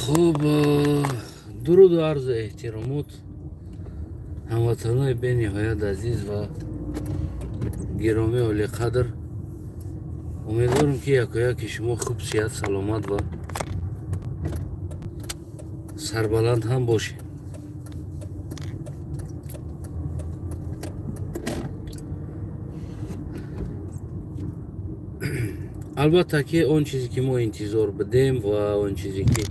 خب درود و عرض احترامات هموطنای به نهایت عزیز و گرامی عالی قدر. امیدوارم که یکی شما خوب صحت سلامت و سربلند هم باشین. البته که اون چیزی که ما انتظار بدیم و اون چیزی که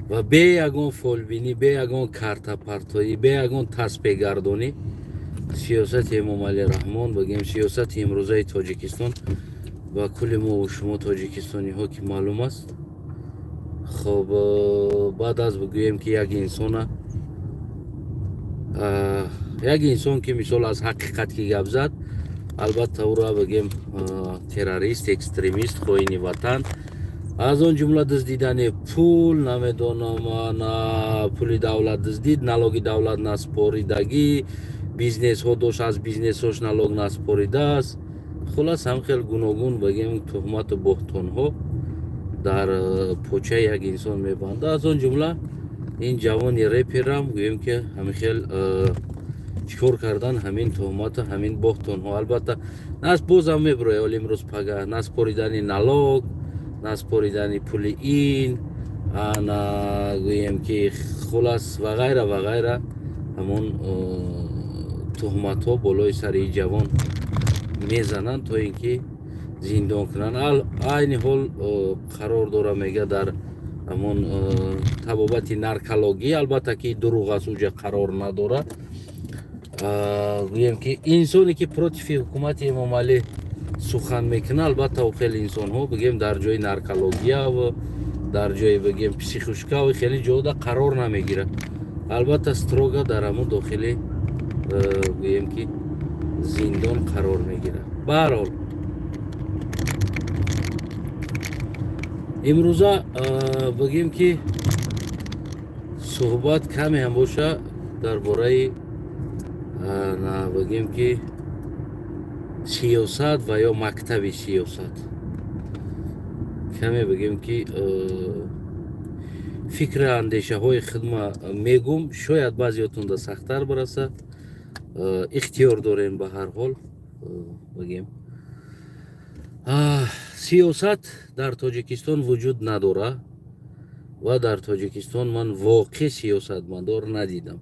و به یگان فالبینی، به یگان کارتا پارتایی، به یگان تصفیه گردانی سیاست امام علی رحمان بگیم سیاست امروزه تاجیکستان و کل ما و شما تاجیکستانی ها که معلوم است. خب بعد از بگویم که یک انسان که مثال از حقیقت که گپ زد، البته او را بگیم تروریست، اکستریمیست، خائن وطن، از اون جمله دزدیدن پول، نمیدونم پول دولت دزدید، نالوگ دولت نسپاریدگی، بیزنس ها داشت از بیزنس هاش نالوگ نسپاریده است. خلاص هم خیلی گوناگون بگیم تهمت و بهتان ها در پوچه یک انسان میبنده. از اون جمله این جوان رپر هم گویم که همین خیلی چیکار کردن همین تهمت همین بهتان ها. البته ناس باز هم میبره ولی امروز پگه نسپاریدن نالوگ، نسپاریدن پول این انا گویم که خلاص و غیره و غیره همون تهمت ها بالای سر این جوان میزنن تا اینکه زندان کنن. این حال قرار داره میگه در همون طبابت نارکولوژی، البته که دروغ است اوجا قرار نداره. گویم که انسانی که پروتیف حکومت امام علی سخن میکنه، البته او خیلی انسان ها بگیم در جای نارکولوژی و در جای بگیم پسیخوشکا و خیلی جودا قرار نمیگیره. البته استروگا در همون داخلی بگیم که زندان قرار میگیره. به هر حال امروزه بگیم که صحبت کمی هم باشه درباره بگیم که سیاست و یا مکتب سیاست کمی بگیم که فکر اندیشه های خدمه میگم، شاید بعضیاتون دا سخت‌تر برسه، اختیار دارین. به هر حال بگیم سیاست در تاجیکستان وجود نداره و در تاجیکستان من واقع سیاستمدار ندیدم.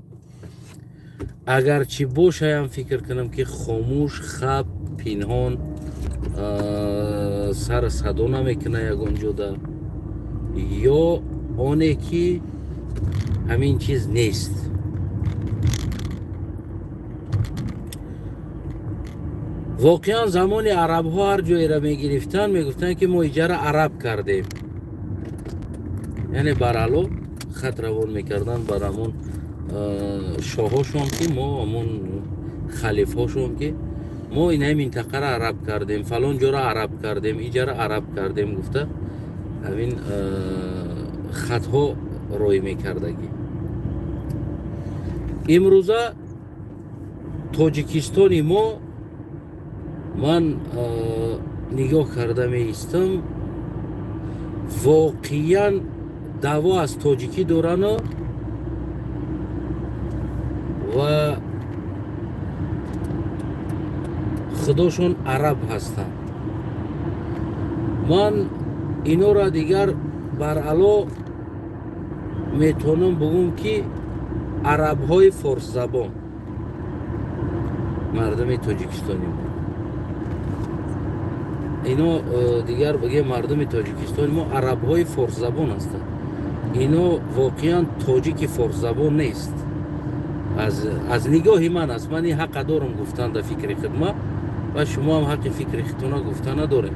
اگرچه باشه هم فکر کنم که خاموش، خب، پنهان، سر صدا نمیکنه یگان جدا، یا آنه که همین چیز نیست. واقعا زمان عرب ها هر جایی را میگرفتن میگفتن که ما ایجار عرب کردیم، یعنی برالو خط روان میکردن بر همون شاهاشون که ما همون خلیفهاشون که ما این منطقه را عرب کردیم، فلان جا را عرب کردیم، ایجا را عرب کردیم گفته همین خط ها روی میکردگی. امروزه تاجیکستانی ما من نگاه کرده میستم واقعا دعوا از تاجیکی دارن و خودشون عرب هستن. من اینا را دیگر برعلا میتونم بگم که عرب های فارس زبان مردم تاجیکستانی ما، اینا دیگر بگه مردم تاجیکستان ما عرب های فارس زبان هستند. اینا واقعا تاجیک فارس زبان نیست. از نگاه من است، من این حق دارم گفتن در فکر خدمه و شما هم حق فکر خدمه گفتن نداره.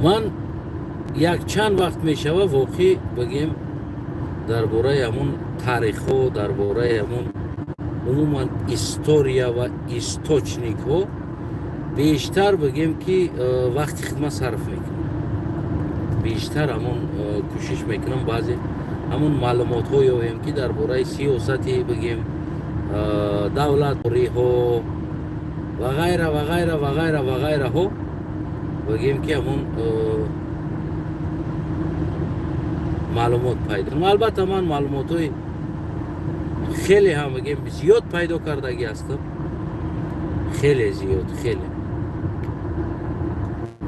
من یک چند وقت می شوه واقعی بگیم درباره همون تاریخ ها، درباره همون عموما استوریا و استوچنیک ها بیشتر بگیم که وقتی خدمت صرف میکنم، بیشتر همون کوشش میکنم بعضی همون معلومات های هم که درباره سیاستی بگیم دولت ها و غیره و غیره و غیره و غیره ها بگیم که همون معلومات پیدا کنم. البته من معلومات های خیلی هم بگیم زیاد پیدا کردگی هستم، خیلی زیاد، خیلی.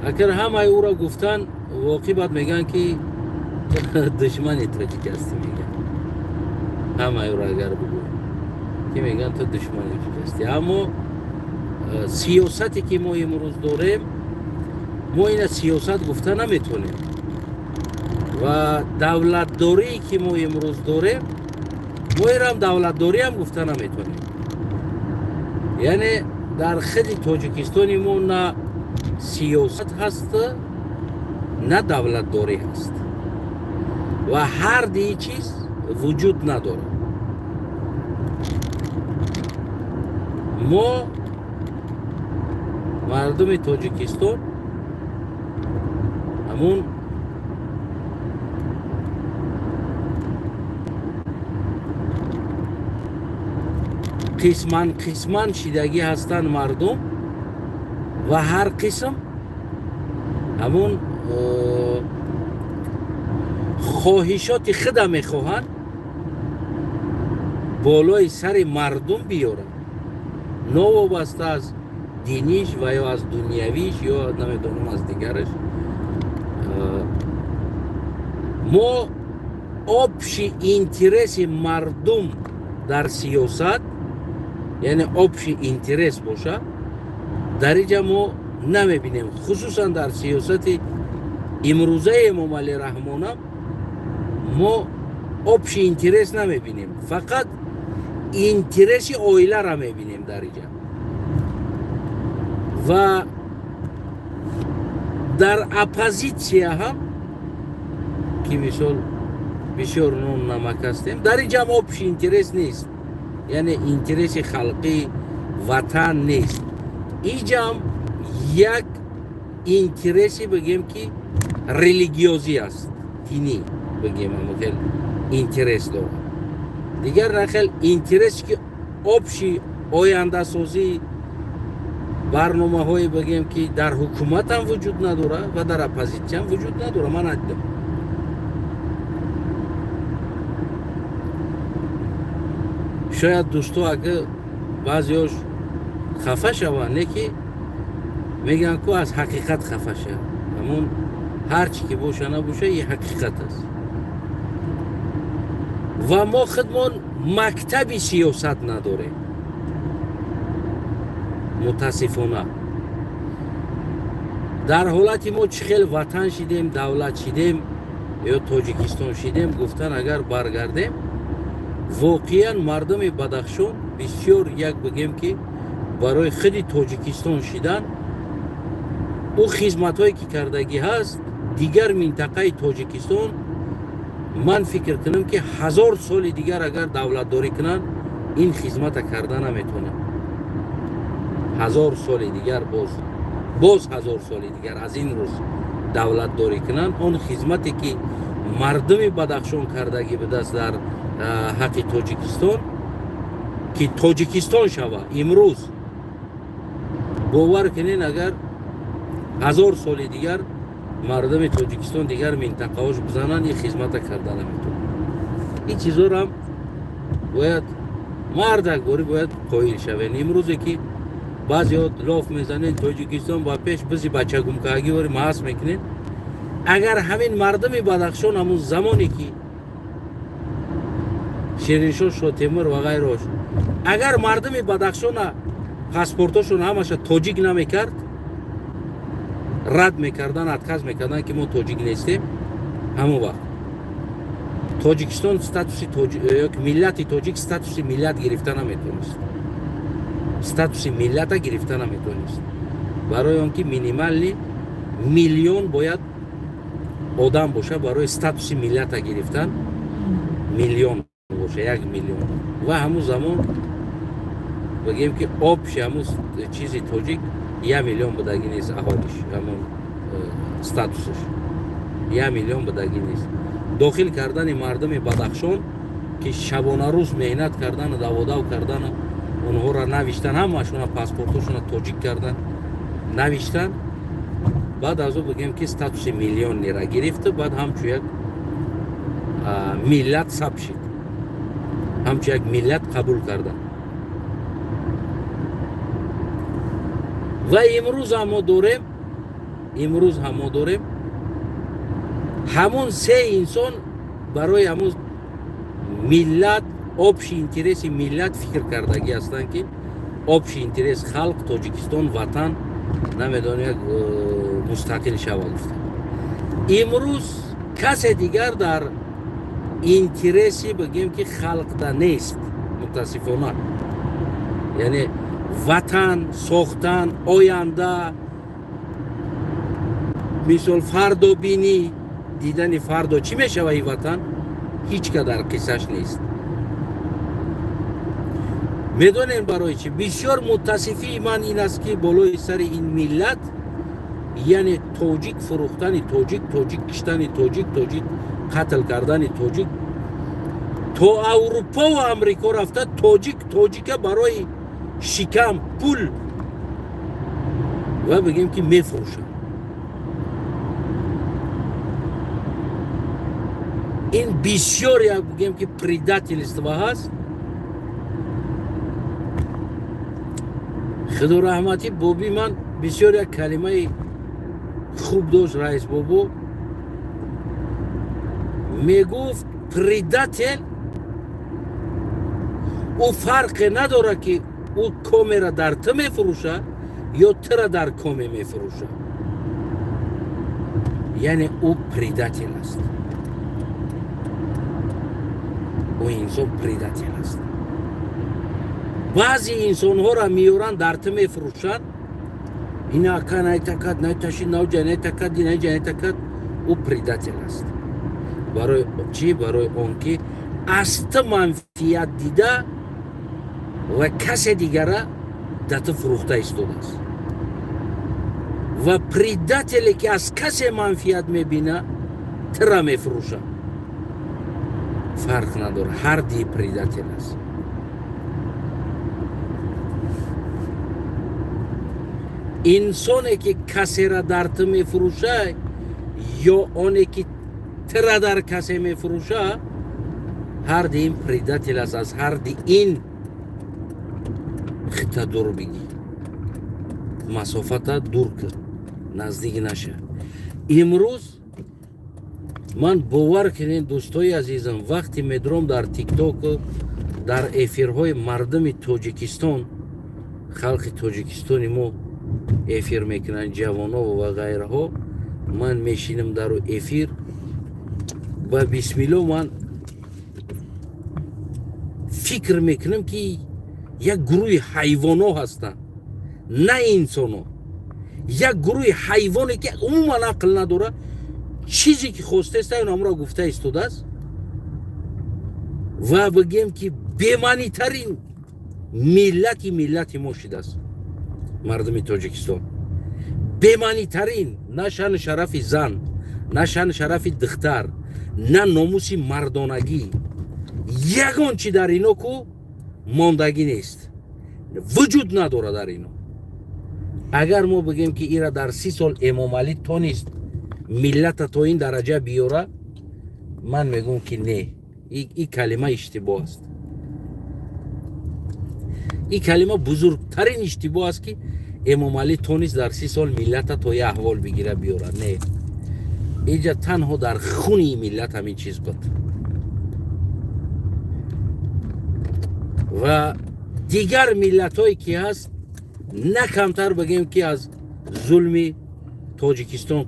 اگر همه او را گفتن واقعی بعد میگن که دشمنی تاجیک هستی، میگن همه او را اگر بگویم که میگن تو دشمنی تاجیک هستی. اما سیاستی که ما امروز داریم ما این سیاست گفته نمیتونیم و دولتداری که ما امروز داریم ما ایران دولتداری هم گفته نمیتونیم. یعنی در خود تاجیکستان ما نه سیاست هست نه دولتداری هست و هر دی چیز وجود نداره. ما مردم تاجیکستان همون قسمان شیدگی هستند مردم و هر قسم همون خواهشات خود میخواهند بالای سر مردم بیارن، نوابسته از دینیش و یا از دنیویش یا نمیدونم از دیگرش. ما آبشی اینترس مردم در سیاست، یعنی آبشی اینترس باشه، در اینجا ما نمیبینیم. خصوصا در سیاست امروزه امام علی رحمانه ما آبشی اینترس نمیبینیم، فقط اینترس اویله را میبینیم در اینجا. و در اپوزیسیا هم که مثال بسیار نون نمک هستیم، در اینجا هم آبشی اینترس نیست، یعنی اینترس خلقی وطن نیست. اینجا هم یک اینترسی بگیم که ریلیگیوزی است، دینی بگیم هم خیلی اینترس داره. دیگر نخیل اینترس که آبشی آینده سازی برنامه های بگیم که در حکومت هم وجود نداره و در اپوزیسیون هم وجود نداره. من ندیدم. شاید دوستو اگه بعضیاش خفه شوند که میگن که از حقیقت خفه شد، همون هرچی که باشه نباشه یه حقیقت است و ما خودمون مکتبی سیاست نداریم متاسفانه. در حالتی ما چخیل وطن شدیم، دولت شدیم یا تاجیکستان شدیم، گفتن اگر برگردیم واقعا مردم بدخشان بسیار یک بگیم که برای خود تاجیکستان شدن او خدمت هایی که کردگی هست دیگر منطقه تاجیکستان من فکر کنم که 1000 سال دیگر اگر دولت داری کنن این خدمت کردن نمیتونه. 1000 سال دیگر باز 1000 سال دیگر از این روز دولت داری کنن اون خدمتی که مردم بدخشان کردگی به دست در حق تاجیکستان که تاجیکستان شوه امروز، باور کنین اگر 1000 سال دیگر مردم تاجیکستان دیگر منطقه هاش بزنن این خدمت کردن نمیتونه. این چیزا رو هم باید مردک باری باید قایل شوین. امروزی که بعضی ها لاف میزنین تاجیکستان با پیش بزی بچه گمکاگی باری محس میکنین، اگر همین مردم بدخشان همون زمانی که شیرینشاه شاه تیمور و غیرهاش اگر مردم بدخشان پاسپورتاشون همش تاجیک نمیکرد، رد میکردن، اتخاذ میکردن که ما تاجیک نیستیم، همون وقت تاجیکستان استاتوس یک ملت تاجیک استاتوس ملت گرفتن نمیتونست، استاتوس ملت گرفتن نمیتونست. برای آنکه مینیمالی میلیون باید آدم باشه برای استاتوس ملت گرفتن، میلیون باشه، 1 میلیون. و همون زمان بگیم که آبش همون چیزی تاجیک 1 میلیون بدگی نیست، احالش همون استاتوسش 1 میلیون بدگی نیست. داخل کردن مردم بدخشان که شبانه روز مهنت کردن، دوادو کردن، اونها را نوشتن، همشون پاسپورتشون تاجیک کردن، نوشتن بعد از او بگیم که استاتوس میلیونی را گرفته، بعد همچون یک ملت ثبت شد، همچون یک ملت قبول کردن. و امروز هم ما داریم همون سه انسان برای همون ملت آبش اینترس ملت فکر کردگی هستند که آبش اینترس خلق تاجیکستان وطن نمیدونه یک مستقل شود. امروز کس دیگر در اینترسی بگیم که خلق ده نیست متاسفانه. یعنی وطن ساختن آینده مثل فردا بینی دیدن فردا چی میشه و این وطن هیچ که در قصهش نیست. میدونین برای چی؟ بسیار متاسفی من این است که بالای سر این ملت یعنی تاجیک فروختن تاجیک کشتن تاجیک قتل کردن تاجیک تو اروپا و امریکا رفته تاجیک برای شکم پول و بگیم که میفروشن. این بسیار یک بگیم که پریداتیلیست هست. خدا رحمتی بابی من بسیار یک کلمه خوب داشت رئیس بابا میگفت پریداتیل او فرق نداره که او کامی را در تو میفروشه یا تو را در کامی میفروشه، یعنی او پریداتیل است، او انسان پریداتیل است. بعضی انسان ها را میورن در تو میفروشن، اینا اکا نیتکد نیتشی نو جنیتکد دی جنیتکد، او پریداتیل است. برای چی؟ برای اون که است منفیت دیده و کس دیگر را در تو فروخته ایستاده است. و پریداتیلی که از کس منفیت میبینه تو را میفروشه، فرق نداره، هر دی پریداتیل است. انسانی که کسی را در تو میفروشه یا اونی که تو را در کسی میفروشه هر دی این پریداتیل است. از هر دی این خطه دور بگی، مسافت دور کن، نزدیک نشه. امروز من باور کنین دوستای عزیزم وقتی میدرم در تیک تاک در افیرهای مردم تاجیکستان خلق تاجیکستانی ما افیر میکنن جوانا و غیره ها، من میشینم در افیر و بسم الله من فکر میکنم که یک گروه حیوانا هستن نه انسانا، یک گروه حیوانی که عموما عقل نداره، چیزی که خواسته است اون امرا گفته ایستاده است و بگیم که بیمانی ترین ملت ما شده است مردم تاجیکستان. بیمانی ترین، نه شان شرف زن، نه شان شرف دختر، نه ناموس مردانگی، یگان چی در اینا کو ماندگی نیست، وجود نداره در اینا. اگر ما بگیم که ایرا در 30 سال امام علی تونست ملت تا این درجه بیاره، من میگم که نه، این کلمه اشتباه است. این کلمه بزرگترین اشتباه است که امام علی تونست در 30 سال ملت تا یه احوال بگیره بیاره. نه، اینجا تنها در خونی ملت همین چیز بود. و دیگر ملت هایی که هست نه کمتر بگیم که از ظلم تاجیکستان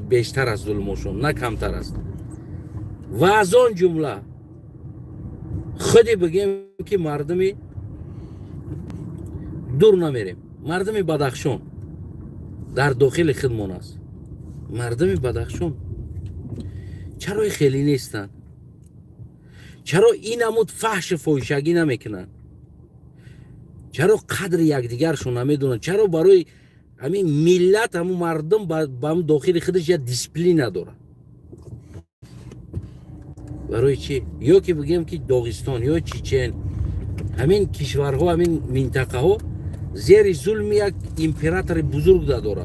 بیشتر از ظلمشون، نه کمتر است. و از آن جمله خودی بگیم که مردم دور نمیریم، مردم بدخشان در داخل خودمان است. مردم بدخشان چرا خیلی نیستن؟ چرا این عمود فحش فحشگی نمیکنن؟ چرا قدر یکدیگرشون نمیدونن؟ چرا برای همین ملت همون مردم با هم داخل خودش یه دیسپلین نداره؟ برای چی؟ یا که بگیم که داغستان یا چیچن، همین کشورها، همین منطقه ها زیر ظلم یک امپراتور بزرگ داره.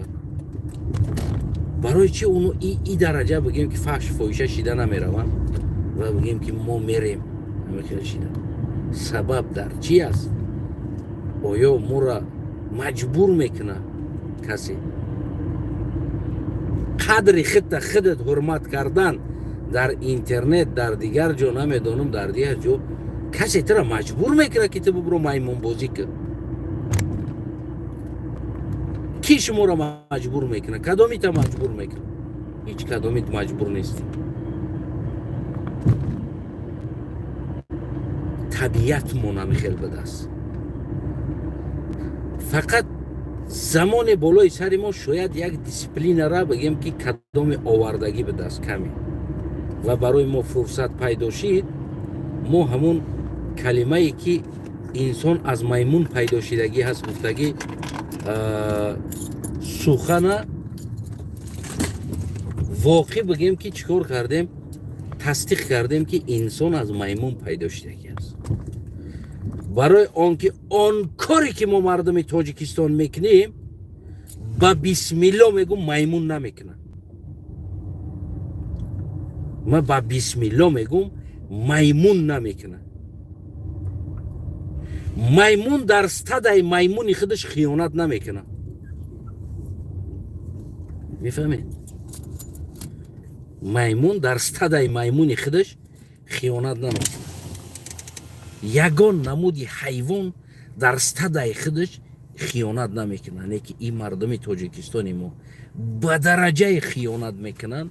برای چی اونو این درجه بگیم که فحش فحیشه شیده نمیروند و بگیم که ما میریم همه شیده؟ سبب در چی است؟ آیا ما را مجبور میکنه کسی؟ قدر خودت حرمت کردن در اینترنت، در دیگر جا، نمیدونم در دیگر جا، کسی تو را مجبور میکنه که تو برو میمون بازی کن؟ کی شما را مجبور میکنه؟ کدامی تا مجبور میکنه؟ هیچ کدامی مجبور نیست. طبیعت ما خیلی بده است. فقط زمان بالای سر ما شاید یک دیسپلین را بگیم که کدام آوردگی به دست کمی و برای ما فرصت پیدا شید، ما همون کلمه ای که انسان از میمون پیدا شدگی هست گفتگی سخن واقعی بگیم که چیکار کردیم؟ تصدیق کردیم که انسان از میمون پیدا شدگی است. برای آنکه آن کاری که ما مردم تاجیکستان میکنیم با بسم الله میگم میمون نمیکنه. ما با بسم الله میگم میمون نمیکنه. میمون در استدای میمونی خودش خیانت نمیکنه. میفهمید؟ میمون در استدای میمونی خودش خیانت نمیکنه. یگان نمودی حیوان در استدای خودش خیانت نمیکنن. یکی این مردم تاجیکستانی ما به درجه خیانت میکنن.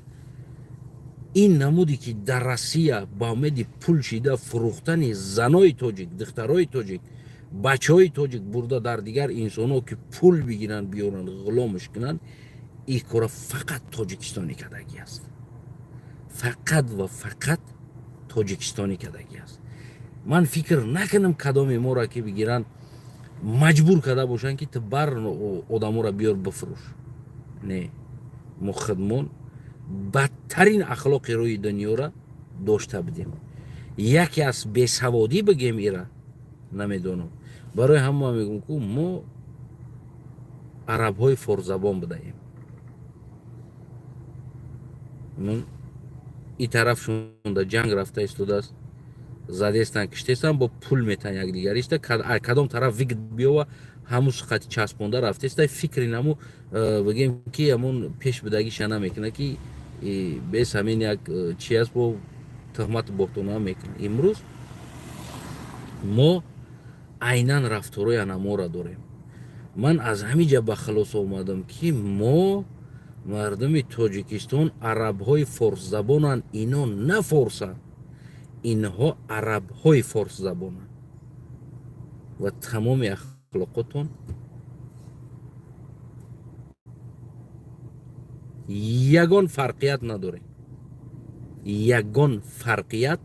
این نمودی که در روسیه با آمد پول شده فروختن زنای تاجیک، دخترای تاجیک، بچه های تاجیک برده در دیگر انسان ها که پول بگیرن بیارن غلامش کنن، این کار فقط تاجیکستانی کدگی است. فقط و فقط تاجیکستانی کدگی است. من فکر نکنم کدام ما را که بگیرن مجبور کرده باشن که تو بر آدم را بیار بفروش. نه، ما خودمون بدترین اخلاق روی دنیا را داشته بدیم. یکی از بیسوادی بگیم ایرا نمیدونم. برای همه میگم که ما عرب های فارس زبان بدهیم. من این طرف شون در جنگ رفته استوده است، زده استن کشته استن، با پول میتن یک دیگری است. کدام طرف ویگت بیا و همون خطی چسبونده رفته است. فکری نمو بگیم که همون پیش بدگیش نمیکنه که بیس همین یک چی است با تهمت بختونه میکنه. امروز ما عیناً رفتارای ما را داریم. من از همینجا به خلاص آمدم که ما مردم تاجیکستان عرب های فارس زبانن. اینا نه فارسن، اینها عرب های فارس زبانن و تمام اخلاقاتون یگان فرقیت نداره. یگان فرقیت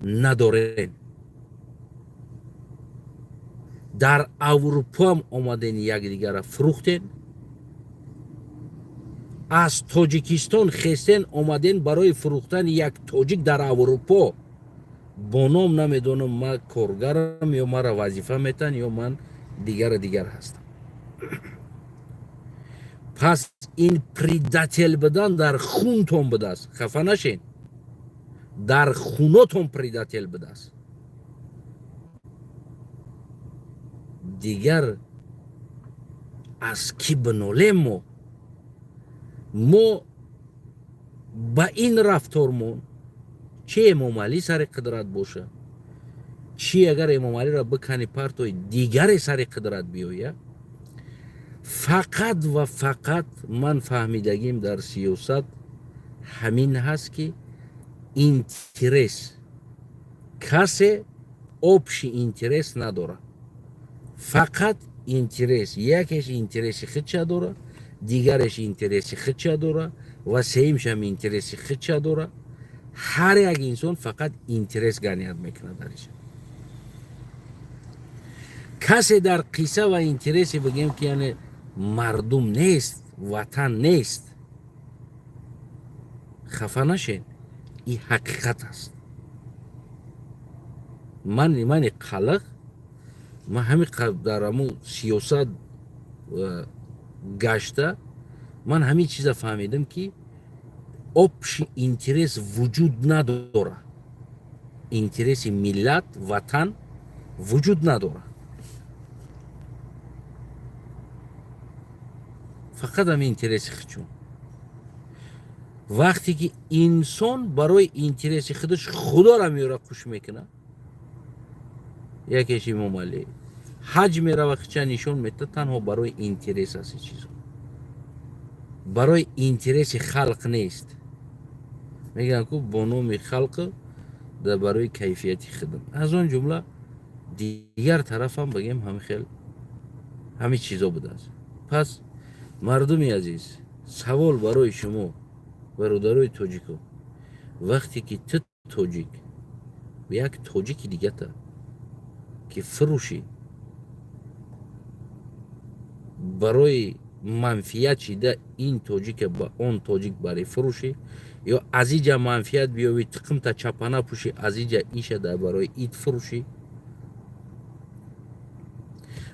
نداره. در اروپا هم آمدن یک دیگر را فروختن. از تاجیکستان خستن آمدن برای فروختن یک تاجیک در اروپا. با نام نمیدونم من کارگرم یا مرا وظیفه میتن یا من دیگر هستم. پس این پریداتل بدن در خونتون بده است. خفه نشین. در خونتون پریداتل بده است. دیگر از کی بنالیم؟ ما با این رفتارمون چه امام علی سر قدرت باشه، چی اگر امام علی را بکنی پرتوی دیگر سر قدرت بیایه، فقط و فقط من فهمیدگیم در سیاست همین هست که اینترس کسی آبش اینترس نداره. فقط اینترس، یکیش اینترس خودشه داره، دیگرش اینترس خودشه داره و سهیمش هم اینترس خودشه داره. هر یک انسان فقط اینترس گنیت میکنه درش. کسی در قصه و اینترسی بگیم که یعنی مردم نیست، وطن نیست، خفه نشین. این حقیقت است. من خلق من همین در همون سیاست گشته من همین چیزا فهمیدم که общий интерес وجود نداره. اینترس ملت وطن وجود نداره. فقط هم اینترس خودشون. وقتی که انسان برای اینترس خودش خدا را میاره خوش میکنه، یکیش امام علی حج میره و خودش نشون میده تنها برای اینترس است. چیزا برای اینترس خلق نیست. میگن که بانوم خلق در برای کیفیتی خدم. از اون جمله دیگر طرف هم بگیم همه خیل همه چیزا بوده است. پس مردمی عزیز، سوال برای شما برادرای تاجیکو، وقتی که تو تاجیک به یک تاجیک دیگه تا که فروشی برای منفیت چیده این تاجیک با اون تاجیک برای فروشی، یا از اینجا منفیت بیاوی تقم تا چپانه پوشی از اینجا ایشه در برای ایت فروشی،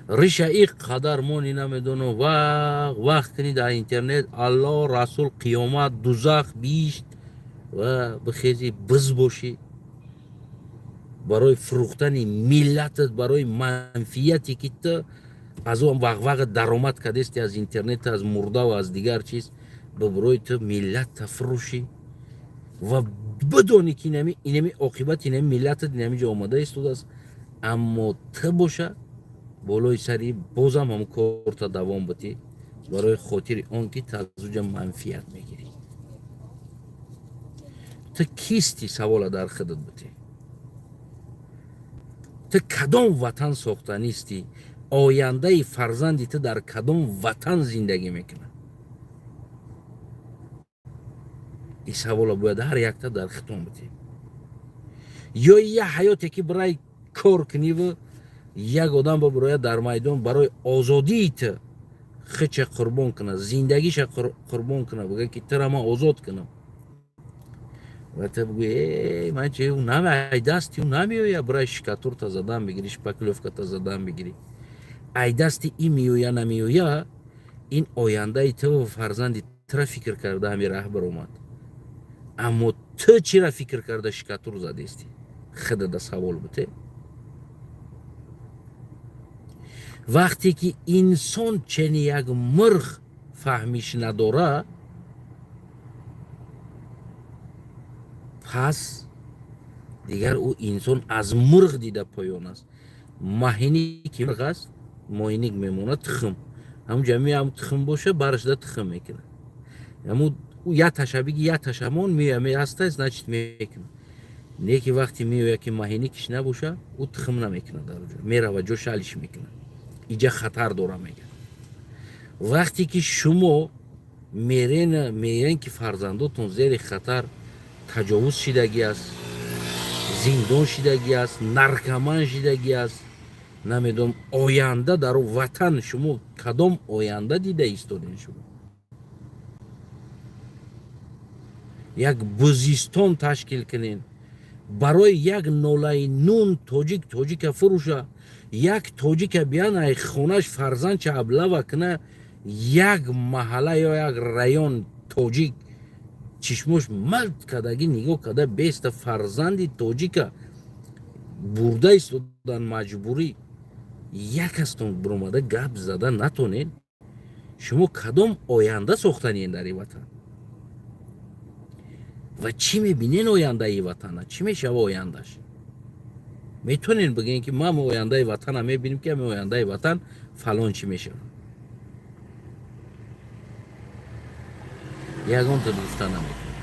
ریشه ای قدر مونی نمیدونو وقت کنی در اینترنت الله رسول قیامت دوزخ بیشت و بخیزی بز باشی برای فروختن ملتت، برای منفیتی که تو از اون وقت درآمد کردستی از اینترنت، از مرده و از دیگر چیز، برای تو ملت تفروشی و بدونی که اینمی عاقبت اینمی ملتت اینمی جا آمده است. اما تو باشه بالای سری بازم هم کار تا دوام بتی برای خاطر اون که تزوج منفیت میگیری. تو کیستی؟ سوال در خودت بتی. تو کدام وطن ساختنیستی؟ آینده فرزندی تو در کدام وطن زندگی میکنه؟ این سوال باید هر یک تا در خودتون بتی. یا یه حیاتی که برای کار کنی و یک آدم برای در میدان برای آزادی تو خودش قربان کنه، زندگیش قربان کنه، بگه که تو را من آزاد کنم و تو بگوی من چه اون نمی دستی اون نمیویه برای شکاتور تا زدن بگیری، شپکلوفکا تا زدن بگیری، ای دستی این میویه نمیویه. این آینده تو و فرزندی تو را فکر کرده همی رهبر اومد، اما تو چی را فکر کرده شکاتور زدیستی؟ خود دا سوال بوده. وقتی که انسان چنین یک مرغ فهمیش نداره، پس دیگر او انسان از مرغ دیده پایان است. ماهینی که مرغ است، ماهینی میمونه تخم، هم جمعی هم تخم باشه برش ده تخم میکنه. همون او یا تشابیگی یا تشمون میه هسته است نچت میکنه. نه که وقتی میوه که ماهینی کش نباشه او تخم نمیکنه، در اونجا میره و جو شالش میکنه. اینجا خطر داره میگه. وقتی که شما میرین که فرزنداتون زیر خطر تجاوز شدگی است، زندان شدگی است، نرکمان شدگی است، نمیدونم آینده در وطن شما کدام آینده دیده ایستادین؟ شما یک بوزیستان تشکیل کنین برای یک نوله نون تاجیک فروشه، یک تاجیک بیان ای خونش فرزند چه ابله وکنه، یک محله یا یک رایون تاجیک چشموش مرد کدگی نگاه کده بیست فرزندی تاجیک برده ایستادن مجبوری، یک استون برومده گپ زده نتونین. شما کدام آینده ساختنین در این وطن و چی میبینین آینده ای وطن؟ چی میشه آیندهش؟ میتونین بگین که ما آینده ای وطن میبینیم که آینده ای وطن فلان چی میشه؟ یکان تا گفتن نمیتونین.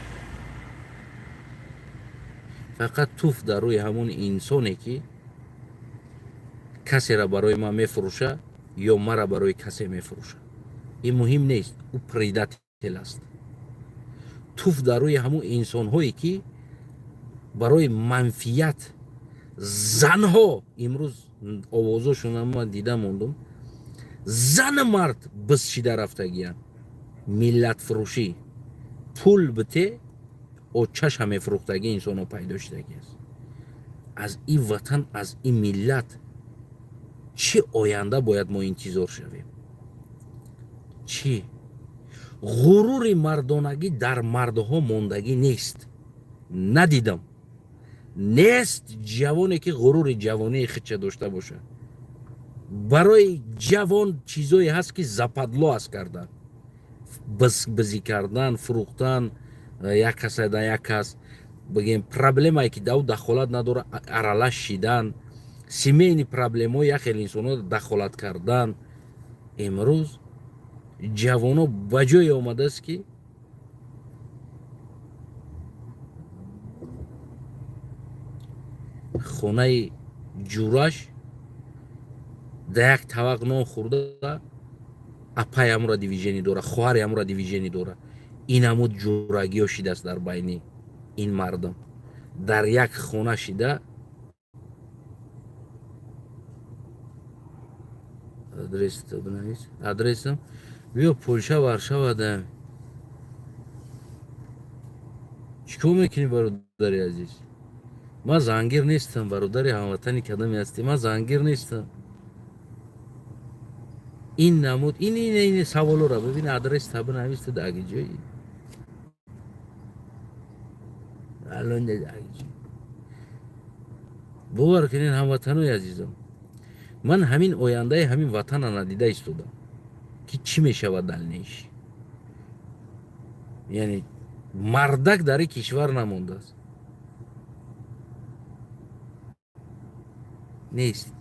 فقط توف در روی همون انسانی که کسی را برای ما میفروشه یا مرا برای کسی میفروشه. این مهم نیست، او پریداتل است. توف در روی همون انسان هایی که برای منفیت زنها، امروز آوازشون هم من دیدم موندم، زن مرد بس شده رفتگیان، ملت فروشی، پول بته او چشم فروختگی انسان ها پیدا شدگی است. از این وطن، از این ملت چی آینده باید ما انتظار شویم؟ چی؟ غروری مردانگی در مردها موندگی نیست. ندیدم. نیست جوانی که غرور جوانی خودش داشته باشه. برای جوان چیزایی هست که زپادلو است کردن، بازی کردن، فروختن، یک کس در یک کس بگیم پرابلمایی که دو دخالت نداره ارالش شیدن، سیمینی پرابلم‌ها یک خیلی انسان‌ها دخالت کردن. امروز جوانو بجای آمده است که خونه جورش در یک طبق نان خورده، اپای امورا دیویژنی داره، خواهر امورا دیویژنی داره. این همون جورگی ها شده است در بین این مردم. در یک خونه شده آدرسم بیا پولشا ورشا دم. چیکار میکنی برادری عزیز؟ ما زنگیر نیستم، برادری هموطنی کدامی هستی. ما زنگیر نیستم. این نمود این سوالو را ببین، آدرس تابه نویسته داگی جایی الان داگی جایی. باور کنین هموطنای عزیزم، من همین آینده همین وطن ندیده ایستادم که چی میشود دلنیش. یعنی مردک در این کشور نمونده است. نیست.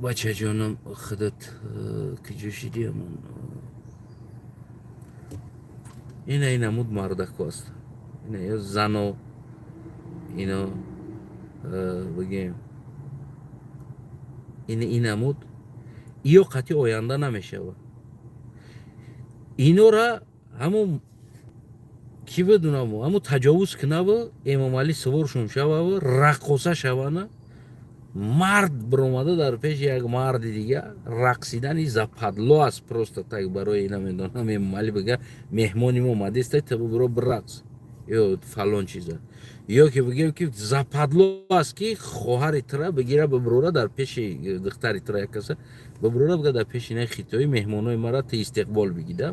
بچه جانم خودت کجا شدی همون این نمود مردک هست. این زنو اینا بگیم این نمود ایو قطعی آینده نمیشه. اینو را همون کی بدونم همون تجاوز کنه و امام علی سوارشون شوه و رقصه شوه نه. مرد برآمده در پیش یک مرد دیگه رقصیدن زپادلو است. پروست تگ برای اینا میدونم امام علی بگه مهمانی ما اومده است تا برو برقص یا فلان چیزا، یا که بگیم که زپادلو است که خواهر ترا بگیره ببروره در پیش دختر ترا یک کس ببروره بگه در پیش اینا خیتوی مهمانای مرا تا استقبال بگیره.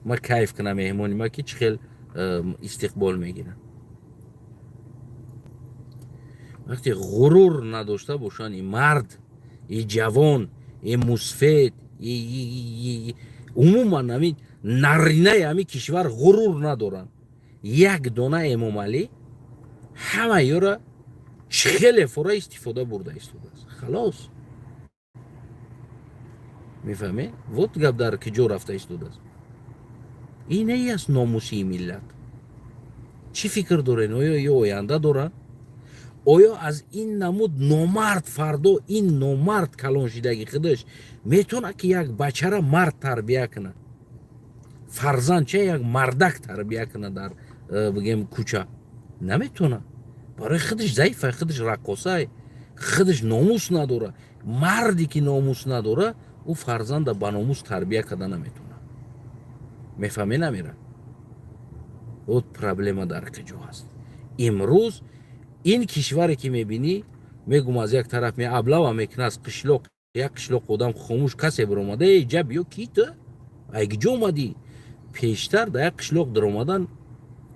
ما کیف کنم مهمانی ما که چخیل استقبال میگیرن. وقتی غرور نداشته باشن این مرد، این جوان، این مسفید، عموما همین نرینه همین کشور غرور ندارن. یک دانه امام علی همه یورا چخیل فورا استفاده برده است. خلاص میفهمی؟ وقت گپ در کجا رفته است. این ای است ناموسی ملت. چی فکر دارن؟ آیا آینده دارن؟ آیا از این نمود نامرد فردا این نامرد کلان شدگی خودش میتونه که یک بچه را مرد تربیه کنه؟ فرزند چه یک مردک تربیه کنه در بگیم کوچه؟ نمیتونه. برای خودش ضعیفه، خودش رقاصه، خودش ناموس نداره. مردی که ناموس نداره او فرزند با ناموس تربیه کنه نمیتونه. میفهمی نمیره. اون پرابلم در کجا هست؟ امروز این کشوری که میبینی میگم از یک طرف می ابلا و میکنه از قشلوق یک قشلوق خودم خاموش کسی برآمده اینجا بیو کیت اگه جو اومدی پیشتر در یک قشلوق در اومدن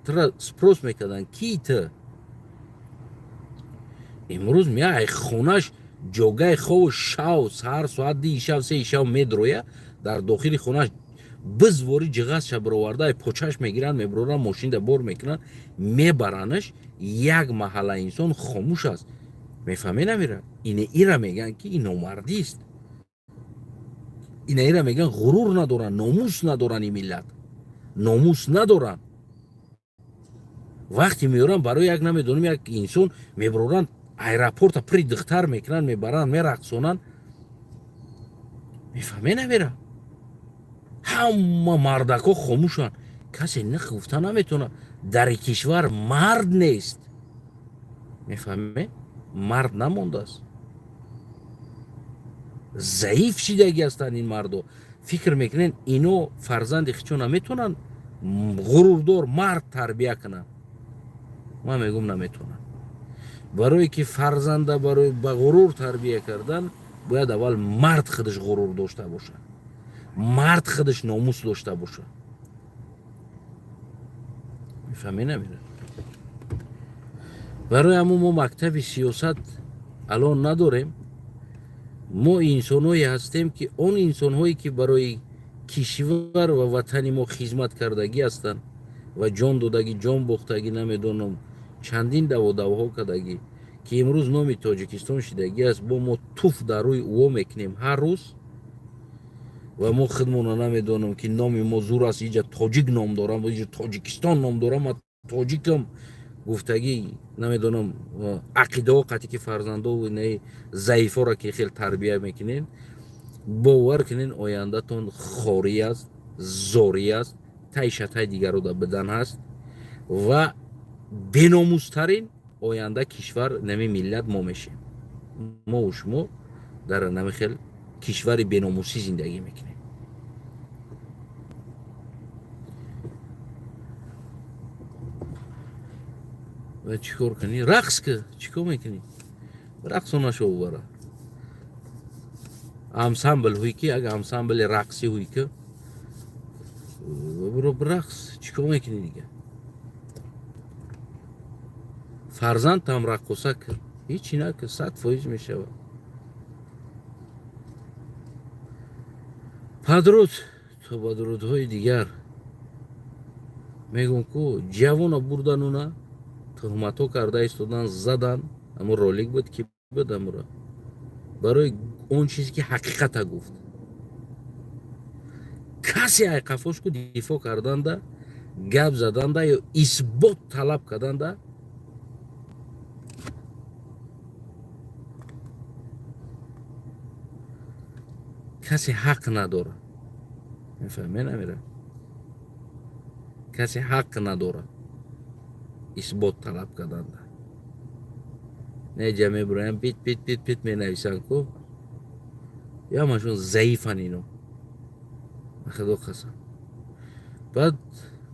ترا سپروس میکردن کیت. امروز میای خونش جوگای خو شاو سهر ساعت دی شاو سه شاو میدرویه در داخل خونش بزوری جغاز شب برآورده پوچش میگیرن میبرن ماشین ده بر میکنن میبرنش. یک محله انسان خاموش است. میفهمی نمیره. اینا میگن که این نامردی است. اینا میگن غرور ندارن، ناموس ندارن. این ملت ناموس ندارن. وقتی میورن برای یک نمیدونم یک انسان میبرن ایرپورت پری دختر میکنن میبرن میرقصونن. میفهمی نمیره. همه مردکا خاموشن. کسی نگفته نمیتونه. در کشور مرد نیست. میفهمی؟ مرد نمونده است. ضعیف شدگی هستن این مردو. فکر میکنن اینو فرزند خودشون نمیتونن غروردار مرد تربیه کنن. من میگم نمیتونن. برای که فرزنده برای به غرور تربیه کردن бояд аввал мард худаш ғурур дошта боша, мард худаш номус дошта боша. мефаҳмед намира? барои ҳамон мо мактаби сиёсат алон надорем. мо инсонҳое ҳастем ки он инсонҳое ки барои кишвар ва ватани мо хизмат кардагӣ ҳастанд ва ҷон додагӣ, ҷон бохтагӣ, намедонам чандин давҳо кардагӣ, ки имрӯз номи Тоҷикистон шидагӣ аст, бо мо туф дар рӯи ӯо мекунем ҳар рӯз ва мо худмона намедонам ки номи мо зур аст, иҷа тоҷик ном дорам, иҷа Тоҷикистон ном дорам, ман тоҷикам гуфтагӣ намедонам. ақидаҳо қатӣ ки фарзандоу инаи заифҳоро ки хел тарбия мекунен, бовар кунен ояндатон хорӣ аст, зорӣ аст, тай шатай дигаро дар бидан ҳаст ва беномустарин оянда кишвар нами миллат мо мешем. Мо шумо дар нами хел кишвари беномусӣ зиндагӣ мекунем. ва чӣ кор кунӣ? Рақс ки чӣ кор мекунӣ? Рақсонашо бубара. Ансамбл ҳуй ки ага ансамбли рақси ҳуй ки биро рақс чӣ кор мекунӣ дига? Фарзандам рақоса ки ҳичи наки 100% мешавад. падруд то ба дурудҳои дигар мегӯм ку ҷавона бурдануна тӯҳматҳо карда истодан задан, аммо ролик буд ки буд амура барои он чизе ки ҳақиқата гуфт. касе айқафош ку дифоъ карданда, гап заданда ё исбот талаб карданда касе ҳақ надорад. мефаҳмед намира? касе ҳақ надорад исбот талаб карданда. не ҷа мебураям пит пит пит пит менависанд ку ҳамашон заифан ино. худо қасам. баъд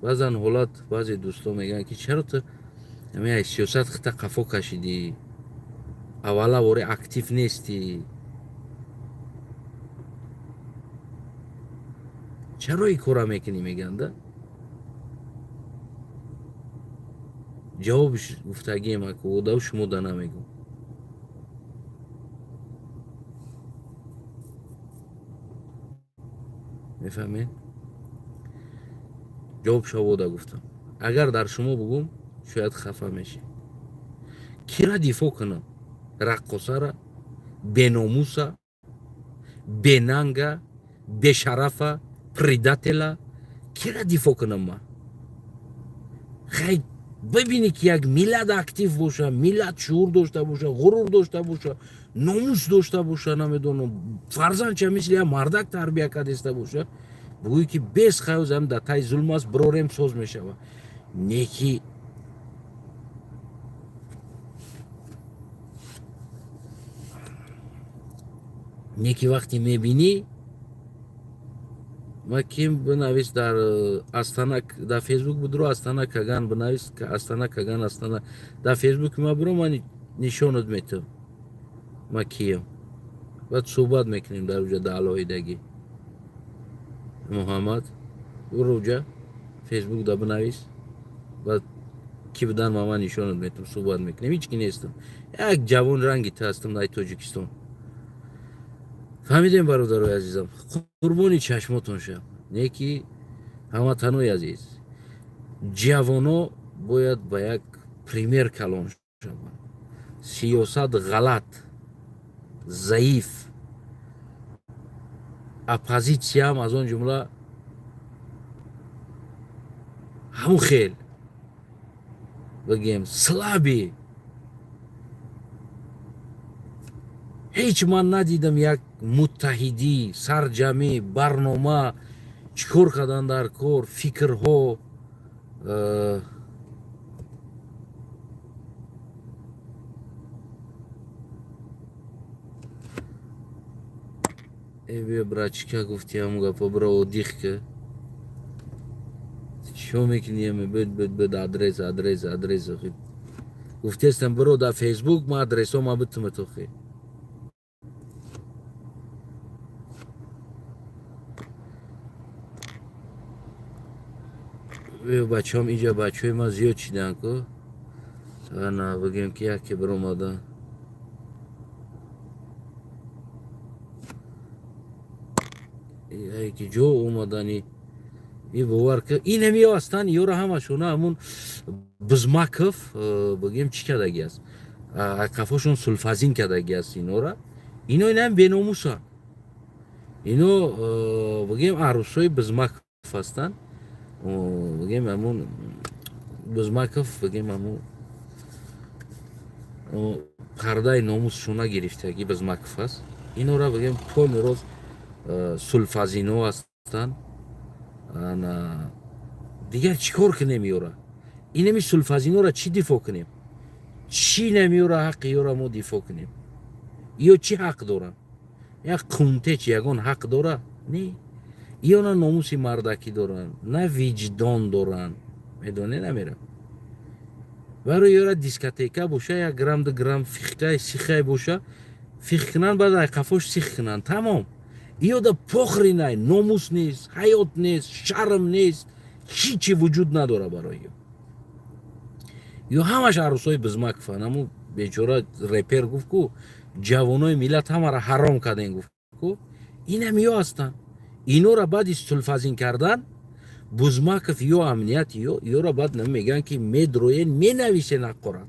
баъзан ҳолат баъзе дӯстон мегӯянд ки чаро ту ҳамин сиёсат хита қафо кашидӣ, аввала вори актив нестӣ, чаро ин кора мекунӣ мегӯянд. ҷавобиш гуфтагием ак одав шумода намегӯм. мефаҳмед? ҷавобшо вода гуфтам. агар дар шумо бугум шояд хафа мешед. кира дифоъ кунам? раққосара, беномуса, бенанга, бешарафа, предателя кира дифоъ кунам ман? хай бибинӣ ки як миллат актив боша, миллат шуур дошта боша, ғурур дошта боша, номус дошта боша, намедонам фарзандча мисли як мардак тарбия кардаиста боша, бугӯӣ ки бес хавз ҳам дар таи зулм аст, бирорем соз мешавад. не ки вақте мебинӣ ма ким бинавис дар Астана, дар фейсбук бидро Астана Каган бинавис, Астана Каган Астана дар фейсбук ма биро ман нишонат метавам ма киям. баъд суҳбат мекунем дар уҷа дар алоҳидагӣ. муҳаммад биро уҷа фейсбук да бинавис, баъд ки будан ма ман нишонат метавам, суҳбат мекунем. ҳеч ки нестам, як ҷавон ранги ҳастам дар Тоҷикистон. фаҳмидем бародарои азизам, қурбони чашмотон шавам. не ки ҳамватанои азиз, ҷавоно бояд ба як пример калон шаванд. сиёсат ғалат, заиф, оппозитсияам аз он ҷумла ҳамун хел бигем слаби. ҳеҷ ман надидам як муттаҳидӣ, сарҷамъӣ, барнома, чӣ кор кардан дар кор, фикрҳо, бия брачка гуфти ҳамун гапа биро одиқ ки чо мекунӣ бед адрес гуфтестам биро дар фейсбук ма адресома битуматохи بچه‌ام اینجا بچه‌های ما زیاد چیدن که نه بگیم که یکی بر اومدن یکی جو اومدنی ای باور که این همی هستن یورا همشون همون بزماکف بگیم چی کدگی است کفاشون سلفازین کدگی است اینو را اینو این هم بیناموسن اینو بگیم عروسای بزماکف هستن بگیم همون بزماکف بگیم همون پرده ناموسشونا گرفتگی بزماکف هست اینو را بگیم پول روز سلفازینو هستن دیگر چیکار کنیم یورا اینمی سلفازینو را چی دفاع کنیم چی نمیورا حق یورا ما دفاع کنیم یا چی حق دارن یک قومته چی یگان حق داره نه یا نه ناموسی مردکی دارن نه وجدان دارن میدونه نمیرم برای یورا دیسکاتیکا باشه یک گرم دو گرم فیخکای سیخای باشه فیخ کنن بعد ای قفاش سیخ کنن تمام یا دا پخری نه ناموس نیست حیات نیست شرم نیست هیچی وجود نداره برای یا همش عروسای بزماکفن همون بیچاره رپر گفت کو جوانای ملت همه را حرام کردن گفت کو این هم یا هستن اینو را بعد سلفازین کردن بزماکف یا امنیت یا را بعد نمیگن که مدروین می نویشه نقرات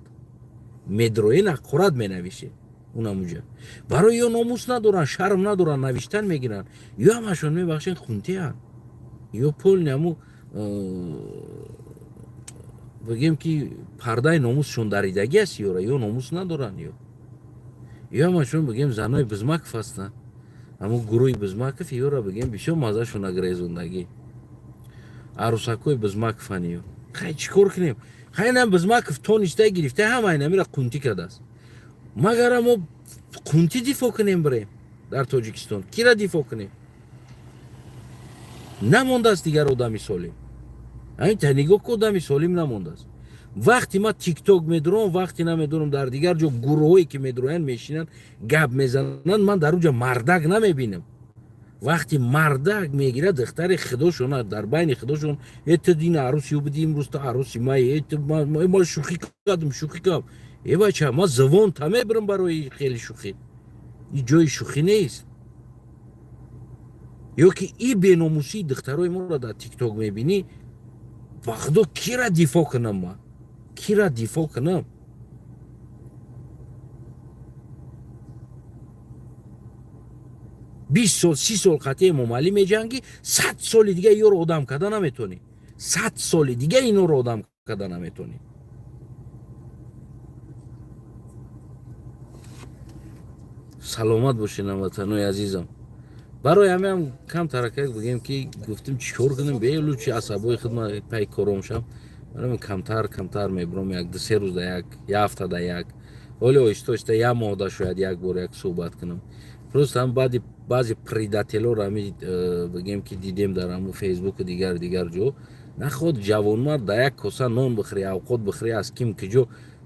مدروین نقرات می نویشه اونم اونجا برای یا ناموس ندارن شرم ندارن نوشتن میگیرن یا همشون میبخشن خونتی هن یا پول نمو بگیم که پرده ناموسشون دریدگی است یا ناموس ندارن یا همشون بگیم زنای بزماکف هستن همون گروه بزماکف یا بگیم بیشو مازهشون اگریزوندگی عروسکوی بزماکفن خیلی چیکار کنیم خیلی هم بزماکف تونسته گرفته همه اینا میره قونتی کرده است مگر ما قونتی دفاع کنیم بریم در تاجیکستان کی را دفاع کنیم نمونده است دیگر آدمی سالم این تنیگو که آدمی سالم نمونده است وقتی ما تیک توک میدونم وقتی نمیدونم در دیگر جو گروهایی که میدونن میشینن گپ میزنن من در اونجا مردک نمیبینم وقتی مردک میگیره دختر خداشون در بین خداشون ات دین عروسی بدیم امروز تا عروسی ما شوخی کردم ای بچه ما زبان تمه برم برای خیلی شوخی این جای شوخی نیست یا که این بیناموسی دخترای ما را در تیک توک میبینی بخدا کی را دفاع کنم ما کی را دفاع کنم 20 سال 30 سال قطعه ممالی میجنگی 100 سال دیگه یه رو آدم کردن نمیتونی 100 سال دیگه اینو رو آدم کردن نمیتونی سلامت باشین هموطنای عزیزم برای همه هم کم ترکک بگیم که گفتیم چیکار کنیم بیلو چی عصبای خدمت پای کارم شم برای کمتر میبرم یک دو سه روز در یک هفته در یک ولی آیسته یک ماه در شاید یک بار یک صحبت کنم پروست هم بعضی پریداتلو را بگیم که دیدیم در همون فیسبوک دیگر جو نخود جوان مرد در یک کاسه نان بخری اوقات بخری از کیم که جو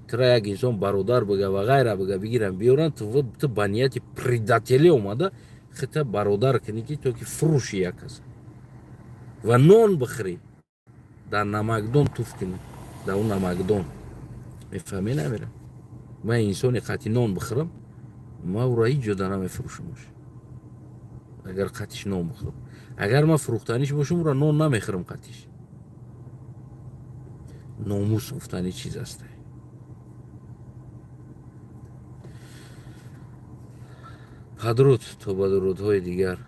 ترا یک انسان برادر بگه و غیره بگه بگیرن بیارن تو بنیت پریداتلی اومده خطه برادر کنی که تو که فروشی یک هست و نان بخری در نمکدان توف کنی در اون نمکدان میفهمی نمیرم من انسانی قطعی نان بخرم ما او را هیچ جدا نمیفروشمش اگر قطعیش نان بخرم اگر ما فروختنیش باشم او را نان نمیخرم قطعیش ناموس گفتنی چیز است بدرود تا بدرودهای دیگر